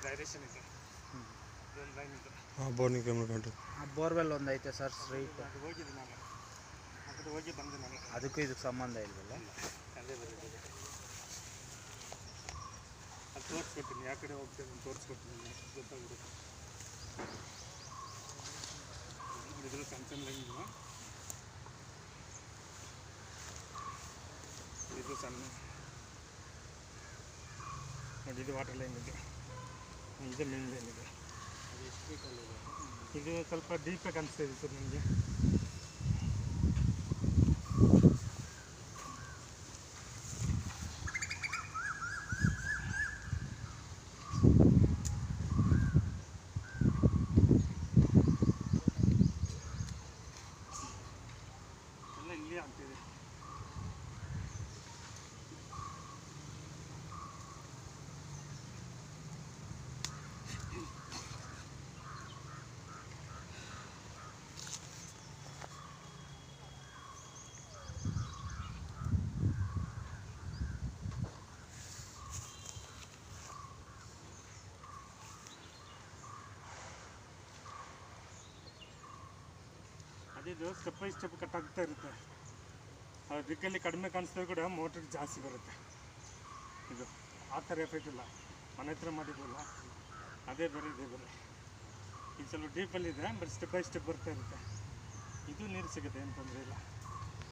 Direction ಇದೆ. ಇದೊಂದು line ಇದೆ. ಬೋರ್ನಿಂಗ್ ಕಂಡು ಬೋರ್ವೆಲ್ ಒಂದು ಐತೆ ಸರ್ ಸ್ಟ್ರೈಟ್. ಅದು ಹೋಗಿದೆ ನಾನು ಆ ಕಡೆ ಹೋಗಿ ಬಂದೆ ನಾನು. ಅದಕ್ಕೂ ಇದಕ್ಕೆ ಸಂಬಂಧ ಇಲ್ವಲ್ಲ. ಅದೇ ಬರೋದು ಅದು ತೋರಿಸ್ಕೊಡ್ತೀನಿ. ಯಾವ ಕಡೆ ಹೋಗ್ತೇನೆ ಅಂತ ತೋರಿಸ್ಕೊಡ್ತೀನಿ, ಗೊತ್ತಾಗ್ಬಿಡುತ್ತೆ. ಇದ್ರ ಸಣ್ಣ ಸಣ್ಣ ಲೈನ್ ಇದು ಸಣ್ಣ ನೋಡಿ. ಇದು ವಾಟರ್ ಲೈನ್ ಇದೆ, ಇದು ಮೇನ್ ಲೈನ್ ಇದೆ. ಇದು ಸ್ವಲ್ಪ ಡೀಪಾಗಿ ಅನಿಸ್ತಾ ಇದೆ ಸರ್ ನಿಮಗೆ. ಎಲ್ಲ ಇಲ್ಲೇ ಆಗ್ತಿದೆ. ಅದಿದು ಸ್ಟೆಪ್ ಬೈ ಸ್ಟೆಪ್ ಕಟ್ ಆಗ್ತಾ ಇರುತ್ತೆ. ಆ ದಿಕ್ಕಲ್ಲಿ ಕಡಿಮೆ ಕಾಣಿಸ್ತದೆ ಕೂಡ ಮೋಟ್ರ್ ಜಾಸ್ತಿ ಬರುತ್ತೆ. ಇದು ಆ ಥರ ಎಫೆಕ್ಟ್ ಇಲ್ಲ. ಮನೆ ಹತ್ರ ಮಾಡಿದ್ವಲ್ಲ ಅದೇ ಬೇರೆ ಇದೇ ಬೇರೆ. ಇದು ಸ್ವಲ್ಪ ಡೀಪಲ್ಲಿದೆ, ಬಟ್ ಸ್ಟೆಪ್ ಬೈ ಸ್ಟೆಪ್ ಬರ್ತಾ ಇರುತ್ತೆ. ಇದು ನೀರು ಸಿಗುತ್ತೆ, ಏನು ತೊಂದರೆ ಇಲ್ಲ.